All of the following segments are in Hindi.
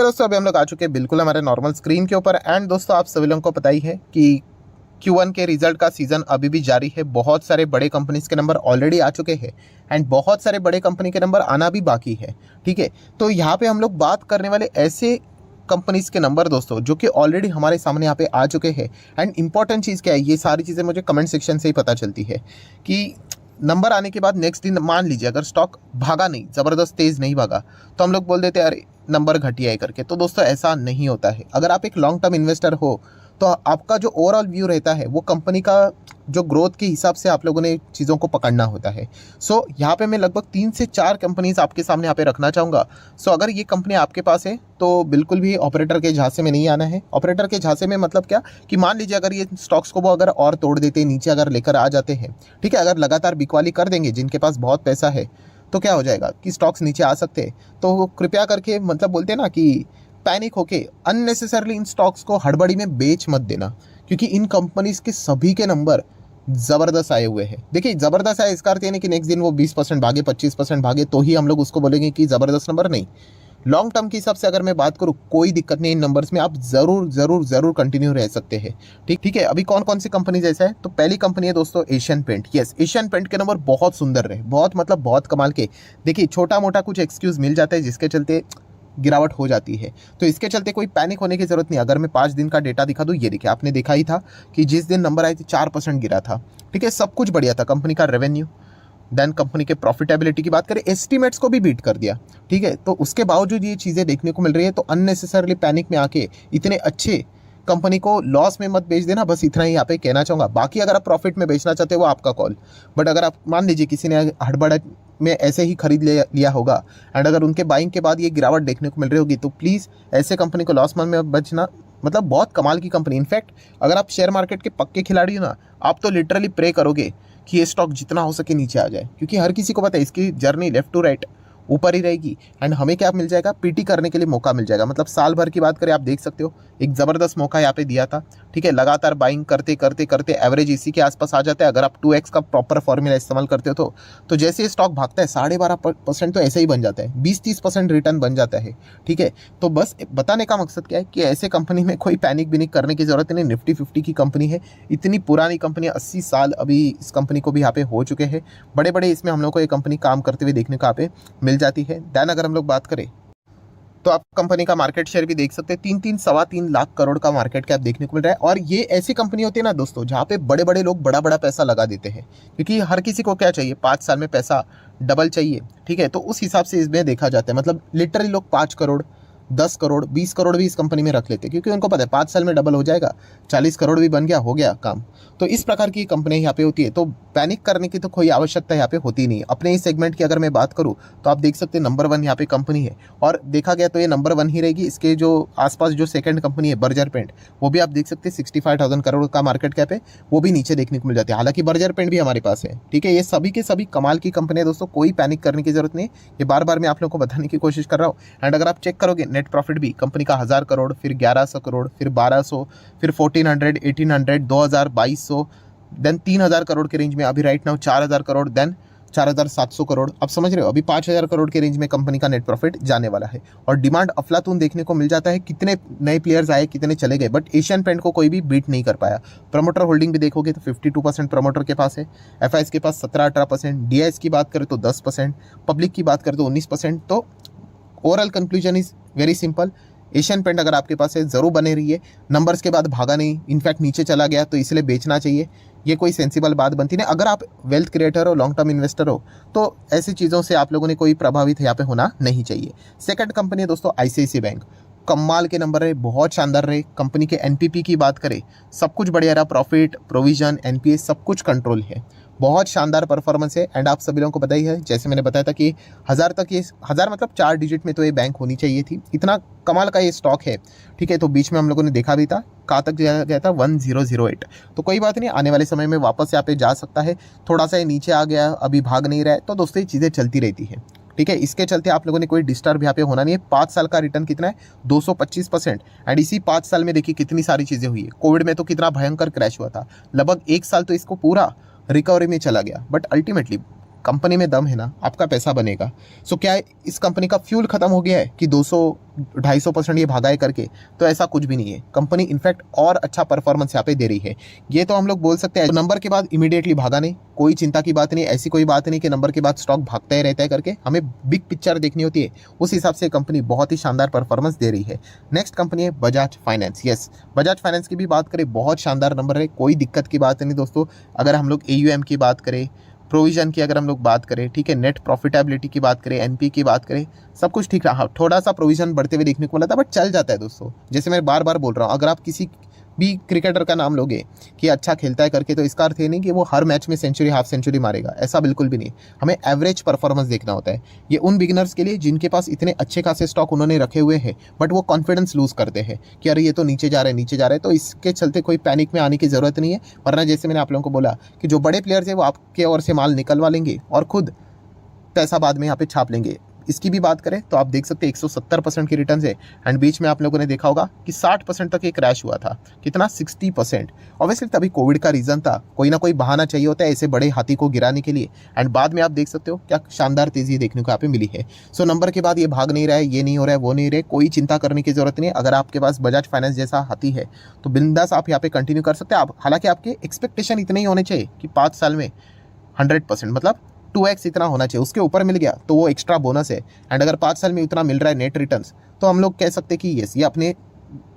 दोस्तों अभी हम लोग आ चुके हैं बिल्कुल हमारे नॉर्मल स्क्रीन के ऊपर। एंड दोस्तों आप सभी लोगों को पता ही है कि Q1 के रिजल्ट का सीजन अभी भी जारी है। बहुत सारे बड़े कंपनीज के नंबर ऑलरेडी आ चुके हैं एंड बहुत सारे बड़े कंपनी के नंबर आना भी बाकी है। ठीक है, तो यहाँ पे हम लोग बात करने वाले ऐसे कंपनीज के नंबर दोस्तों जो कि ऑलरेडी हमारे सामने यहाँ पे आ चुके हैं। एंड इंपॉर्टेंट चीज़ क्या है, ये सारी चीज़ें मुझे कमेंट सेक्शन से ही पता चलती है कि नंबर आने के बाद नेक्स्ट दिन मान लीजिए अगर स्टॉक भागा नहीं, ज़बरदस्त तेज़ नहीं भागा, तो हम लोग बोल देते हैं अरे नंबर घटिया है करके। तो दोस्तों ऐसा नहीं होता है। अगर आप एक लॉन्ग टर्म इन्वेस्टर हो तो आपका जो ओवरऑल व्यू रहता है वो कंपनी का जो ग्रोथ के हिसाब से आप लोगों ने चीज़ों को पकड़ना होता है। सो यहाँ पे मैं लगभग 3 से 4 कंपनीज आपके सामने यहाँ पे रखना चाहूँगा। सो अगर ये कंपनी आपके पास है तो बिल्कुल भी ऑपरेटर के झांसे में नहीं आना है। ऑपरेटर के झांसे में मतलब क्या कि मान लीजिए अगर ये स्टॉक्स को वो अगर और तोड़ देते, नीचे अगर लेकर आ जाते हैं, ठीक है, अगर लगातार बिकवाली कर देंगे जिनके पास बहुत पैसा है, तो क्या हो जाएगा कि स्टॉक्स नीचे आ सकते हैं। तो कृपया करके मतलब बोलते हैं ना कि पैनिक होके अननेसेसरली इन स्टॉक्स को हड़बड़ी में बेच मत देना, क्योंकि इन कंपनीज के सभी के नंबर ज़बरदस्त आए हुए हैं। देखिए ज़बरदस्त आए इसका अर्थ ये नहीं कि नेक्स्ट दिन वो 20% भागे, 25% भागे तो ही हम लोग उसको बोलेंगे कि ज़बरदस्त नंबर। नहीं, लॉन्ग टर्म के हिसाब से अगर मैं बात करूँ कोई दिक्कत नहीं, इन नंबर्स में आप ज़रूर ज़रूर ज़रूर कंटिन्यू रह सकते हैं। ठीक है, अभी कौन कौन सी कंपनी जैसा है, तो पहली कंपनी है दोस्तों Asian Paint. Yes, Asian Paint के नंबर बहुत सुंदर रहे, बहुत मतलब बहुत कमाल के। देखिए छोटा मोटा कुछ एक्सक्यूज़ मिल जाता है जिसके चलते गिरावट हो जाती है, तो इसके चलते कोई पैनिक होने की जरूरत नहीं। अगर मैं 5 दिन का डेटा दिखा दूँ, ये देखिए आपने देखा ही था कि जिस दिन नंबर आए थे 4% गिरा था। ठीक है, सब कुछ बढ़िया था। कंपनी का रेवेन्यू, देन कंपनी के प्रॉफिटेबिलिटी की बात करें, एस्टीमेट्स को भी बीट कर दिया। ठीक है, तो उसके बावजूद ये चीज़ें देखने को मिल रही है, तो अननेसेसरली पैनिक में आके इतने अच्छे कंपनी को लॉस में मत बेच देना। बस इतना ही यहाँ पे कहना चाहूँगा। बाकी अगर आप प्रॉफिट में बेचना चाहते हो वो आपका कॉल, बट अगर आप मान लीजिए किसी ने हड़बड़ में ऐसे ही खरीद लिया होगा एंड अगर उनके बाइंग के बाद ये गिरावट देखने को मिल रही होगी, तो प्लीज़ ऐसे कंपनी को लॉस में बचना। मतलब बहुत कमाल की कंपनी। इनफैक्ट अगर आप शेयर मार्केट के पक्के खिलाड़ी हो ना, आप तो लिटरली प्रे करोगे कि ये स्टॉक जितना हो सके नीचे आ जाए, क्योंकि हर किसी को पता है इसकी जर्नी लेफ्ट टू राइट ऊपर ही रहेगी। एंड हमें क्या मिल जाएगा, पीटी करने के लिए मौका मिल जाएगा। मतलब साल भर की बात करें, आप देख सकते हो एक ज़बरदस्त मौका यहाँ पे दिया था। ठीक है, लगातार बाइंग करते करते करते एवरेज इसी के आसपास आ जाता है। अगर आप 2x का प्रॉपर फॉर्मूला इस्तेमाल करते हो तो जैसे स्टॉक भागता है 12.5% तो ऐसे ही बन जाता है, 20-30% रिटर्न बन जाता है। ठीक है, तो बस बताने का मकसद क्या है कि ऐसे कंपनी में कोई पैनिक बिनिक करने की जरूरत नहीं। निफ्टी 50 की कंपनी है, इतनी पुरानी कंपनी, 80 साल अभी इस कंपनी को भी यहाँ पे हो चुके हैं। बड़े बड़े इसमें हम लोग को ये कंपनी काम करते हुए देखने को यहाँ पे मिल जाती है। दैन अगर हम लोग बात करें तो आप कंपनी का मार्केट शेयर भी देख सकते हैं, 3-3 लाख करोड़ का मार्केट कैप देखने को मिल रहा है। और ये ऐसी कंपनी होती है ना दोस्तों जहाँ पे बड़े बड़े लोग बड़ा बड़ा पैसा लगा देते हैं, क्योंकि हर किसी को क्या चाहिए, 5 साल में पैसा डबल चाहिए। ठीक है, तो उस हिसाब से इसमें देखा जाता है। मतलब लिटरली लोग 5 करोड़ 10 करोड़ 20 करोड़ भी इस कंपनी में रख लेते हैं, क्योंकि उनको पता है 5 साल में डबल हो जाएगा, 40 करोड़ भी बन गया, हो गया काम। तो इस प्रकार की कंपनी यहाँ पे होती है, तो पैनिक करने की तो कोई आवश्यकता यहाँ पे होती नहीं। अपने इस सेगमेंट की अगर मैं बात करूँ तो आप देख सकते हैं नंबर 1 यहाँ पे कंपनी है, और देखा गया तो ये नंबर 1 ही रहेगी। इसके जो आसपास जो सेकंड कंपनी है बर्जर पेंट, वो भी आप देख सकते हैं 65,000 करोड़ का मार्केट कैप है, वो भी नीचे देखने को मिल जाती है। हालांकि बर्जर पेंट भी हमारे पास है। ठीक है, ये सभी के सभी कमाल की कंपनी है दोस्तों, कोई पैनिक करने की जरूरत नहीं। ये बार बार मैं आप लोगों को बताने की कोशिश कर रहा हूँ। एंड अगर आप चेक करोगे नेट प्रॉफिट भी कंपनी का 1000 करोड़, फिर 1100 करोड़, फिर 1200, फिर 1400, 1800, 2000, 2200, देन 3000 करोड़ के रेंज में अभी right now 4000 crore, then 4700 crore. आप समझ रहे हो, अभी 5000 करोड़ के रेंज में कंपनी का नेट प्रॉफिट जाने वाला है। और डिमांड अफलातून देखने को मिल जाता है। कितने नए प्लेयर्स आए, कितने चले गए, बट एशियन पेंट को कोई भी बीट नहीं कर पाया। प्रमोटर होल्डिंग भी देखोगे तो 52% प्रमोटर के पास है, एफआईएस के पास 17-18%, डीआईएस की बात करें तो 10%, पब्लिक की बात करें तो 19%। तो overall conclusion is very simple, Asian Paint अगर आपके पास है ज़रूर बने रहिए। नंबर्स के बाद भागा नहीं, इनफैक्ट नीचे चला गया तो इसलिए बेचना चाहिए, ये कोई सेंसिबल बात बनती नहीं। अगर आप वेल्थ क्रिएटर हो, लॉन्ग टर्म इन्वेस्टर हो, तो ऐसी चीज़ों से आप लोगों ने कोई प्रभावित यहाँ पे होना नहीं चाहिए। सेकंड कंपनी है दोस्तों आईसीआईसीआई बैंक। कमाल के नंबर रहे, बहुत शानदार रहे। कंपनी के एनपीपी की बात करें, सब कुछ बढ़िया रहा, प्रॉफिट, प्रोविजन, एनपीए सब कुछ कंट्रोल है। बहुत शानदार परफॉर्मेंस है। एंड आप सभी लोगों को पता ही है, जैसे मैंने बताया था कि 1000 तक, ये 1000 मतलब 4 डिजिट में तो ये बैंक होनी चाहिए थी। इतना कमाल का ये स्टॉक है। ठीक है, तो बीच में हम लोगों ने देखा भी था, कहाँ तक गया था 1008। तो कोई बात नहीं, आने वाले समय में वापस यहाँ पे जा सकता है। थोड़ा सा ये नीचे आ गया, अभी भाग नहीं रहा है, तो दोस्तों ये चीज़ें चलती रहती है। ठीक है, इसके चलते आप लोगों ने कोई डिस्टर्ब यहाँ पे होना नहीं है। 5 साल का रिटर्न कितना है, 225%। एंड इसी 5 साल में देखिए कितनी सारी चीज़ें हुई है। कोविड में तो कितना भयंकर क्रैश हुआ था, लगभग 1 साल तो इसको पूरा रिकवरी में चला गया, बट अल्टीमेटली कंपनी में दम है ना, आपका पैसा बनेगा। सो क्या इस कंपनी का फ्यूल खत्म हो गया है कि 200 250% ये भागा है करके, तो ऐसा कुछ भी नहीं है। कंपनी इनफैक्ट और अच्छा परफॉर्मेंस यहाँ पे दे रही है, ये तो हम लोग बोल सकते हैं। तो नंबर के बाद इमीडिएटली भागा नहीं, कोई चिंता की बात नहीं, ऐसी कोई बात नहीं कि नंबर के बाद स्टॉक भागता ही रहता है करके। हमें बिग पिक्चर देखनी होती है, उस हिसाब से कंपनी बहुत ही शानदार परफॉर्मेंस दे रही है। नेक्स्ट कंपनी है Bajaj finance. Yes, Bajaj finance की भी बात करें, बहुत शानदार नंबर है, कोई दिक्कत की बात नहीं दोस्तों। अगर हम लोग AUM की बात करें, प्रोविजन की अगर हम लोग बात करें, ठीक है, नेट प्रॉफिटेबिलिटी की बात करें, NP की बात करें, सब कुछ ठीक रहा। थोड़ा सा प्रोविजन बढ़ते हुए देखने को मिला था, बट चल जाता है दोस्तों। जैसे मैं बार बार बोल रहा हूँ, अगर आप किसी भी क्रिकेटर का नाम लोगे कि अच्छा खेलता है करके, तो इसका अर्थ ये नहीं कि वो हर मैच में सेंचुरी, हाफ सेंचुरी मारेगा, ऐसा बिल्कुल भी नहीं। हमें एवरेज परफॉर्मेंस देखना होता है। ये उन बिगिनर्स के लिए जिनके पास इतने अच्छे खासे स्टॉक उन्होंने रखे हुए हैं, बट वो कॉन्फिडेंस लूज करते हैं कि अरे ये तो नीचे जा रहा है, नीचे जा रहा है। तो इसके चलते कोई पैनिक में आने की ज़रूरत नहीं है, वरना जैसे मैंने आप लोगों को बोला कि जो बड़े प्लेयर्स हैं वो आपके ओर से माल निकलवा लेंगे और खुद पैसा बाद में यहाँ पे छाप लेंगे। इसकी भी बात करें तो आप देख सकते हैं 170% की रिटर्न है, एंड बीच में आप लोगों ने देखा होगा कि 60% तक ये क्रैश हुआ था। कितना? 60%। ऑब्वियसली तभी कोविड का रीज़न था, कोई ना कोई बहाना चाहिए होता है ऐसे बड़े हाथी को गिराने के लिए। एंड बाद में आप देख सकते हो क्या शानदार तेज़ी देखने को यहाँ पे मिली है। सो नंबर के बाद ये भाग नहीं रहा है, ये नहीं हो रहा है, वो नहीं रहे, कोई चिंता करने की जरूरत नहीं है। अगर आपके पास बजाज फाइनेंस जैसा हाथी है तो बिंदास आप यहाँ पे कंटिन्यू कर सकते हैं। आप हालांकि आपके एक्सपेक्टेशन इतने ही होने चाहिए कि 5 साल में 100%, मतलब 2x इतना होना चाहिए। उसके ऊपर मिल गया तो वो एक्स्ट्रा बोनस है। एंड अगर 5 साल में उतना मिल रहा है नेट रिटर्न्स, तो हम लोग कह सकते हैं कि यस, ये अपने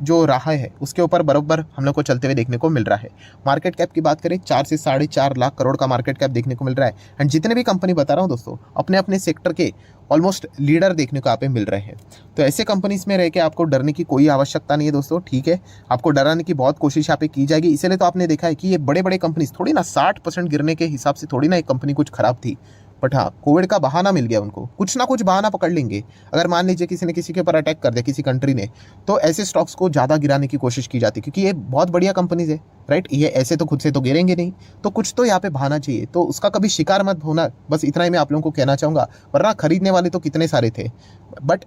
जो राह है उसके ऊपर बराबर हम लोग को चलते हुए देखने को मिल रहा है। मार्केट कैप की बात करें, 4 से 4.5 लाख करोड़ का मार्केट कैप देखने को मिल रहा है। एंड जितने भी कंपनी बता रहा हूँ दोस्तों, अपने अपने सेक्टर के ऑलमोस्ट लीडर देखने को यहाँ पे मिल रहे हैं। तो ऐसे कंपनीज में रह के आपको डरने की कोई आवश्यकता नहीं है दोस्तों, ठीक है। आपको डराने की बहुत कोशिश यहाँ पे की जाएगी, इसीलिए तो आपने देखा है कि ये बड़े बड़े कंपनीज थोड़ी ना 60% गिरने के हिसाब से थोड़ी ना एक कंपनी कुछ खराब थी, बट हाँ, कोविड का बहाना मिल गया उनको, कुछ ना कुछ बहाना पकड़ लेंगे। अगर मान लीजिए किसी ने किसी के ऊपर अटैक कर दिया, किसी कंट्री ने, तो ऐसे स्टॉक्स को ज़्यादा गिराने की कोशिश की जाती है, क्योंकि ये बहुत बढ़िया कंपनीज है, राइट। ये ऐसे तो खुद से तो गिरेंगे नहीं, तो कुछ तो यहाँ पे बहाना चाहिए, तो उसका कभी शिकार मत होना। बस इतना ही मैं आप लोगों को कहना चाहूँगा, वरना खरीदने वाले तो कितने सारे थे, बट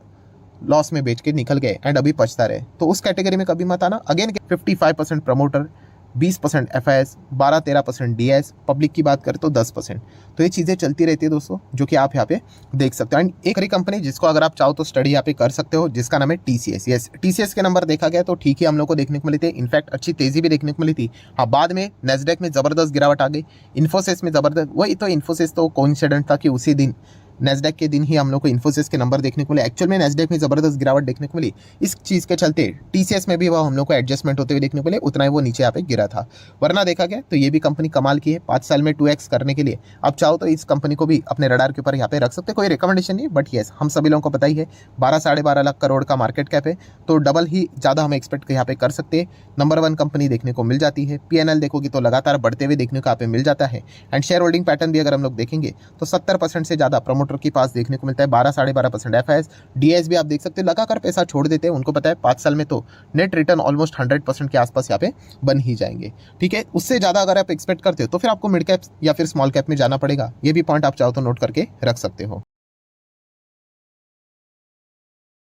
लॉस में बेच के निकल गए एंड अभी पछता रहे। तो उस कैटेगरी में कभी मत आना। Again 55% promoter, 20% FIS, 12-13% DS, public की बात करें तो 10%। तो ये चीज़ें चलती रहती है दोस्तों, जो कि आप यहाँ पे देख सकते हो। एंड एक हरी कंपनी जिसको अगर आप चाहो तो स्टडी यहाँ पे कर सकते हो, जिसका नाम है TCS। यस, TCS के नंबर देखा गया तो ठीक है, हम लोग को देखने को मिले थे, इनफैक्ट अच्छी तेज़ी भी देखने को मिली थी। हाँ, बाद में नेस्डेक में ज़बरदस्त गिरावट आ गई, इन्फोसिस में ज़बरदस्त, वही तो इन्फोसिस तो कोइंसिडेंट था कि उसी दिन नेस्डेक के दिन ही हम लोग को इन्फोसिस के नंबर देखने को मिले। एक्चुअल में नेस्डेक में ज़बरदस्त गिरावट देखने को मिली, इस चीज़ के चलते TCS में भी वो हम लोग को एडजस्टमेंट होते हुए देखने को मिले, उतना ही वो नीचे यहाँ पे गिरा था। वरना देखा गया तो ये भी कंपनी कमाल की है, 5 साल में 2x करने के लिए आप चाहो तो इस कंपनी को भी अपने रडार के ऊपर यहाँ पे रख सकते हैं। कोई रिकमेंडेशन नहीं, बट येस, हम सभी लोगों को पता ही है 12-12.5 लाख करोड़ का मार्केट कैप है, तो डबल ही ज़्यादा हम एक्सपेक्ट यहाँ पे कर सकते हैं। नंबर 1 कंपनी देखने को मिल जाती है। PNL देखोगे तो लगातार बढ़ते हुए देखने को यहाँ पे मिल जाता है। एंड शेयर होल्डिंग पैटर्न भी अगर हम लोग देखेंगे तो 70% से ज़्यादा प्रमोटर के पास देखने को मिलता है, 12-12.5% FIS, DS भी आप देख सकते हैं लगाकर पैसा छोड़ देते हैं। उनको पता है 5 साल में तो नेट रिटर्न ऑलमोस्ट 100% के आसपास यहाँ पे बन ही जाएंगे, ठीक है। उससे ज़्यादा अगर आप एक्सपेक्ट करते हो तो फिर आपको मिड कैप या फिर स्मॉल कैप में जाना पड़ेगा। ये भी पॉइंट आप चाहो तो नोट करके रख सकते हो।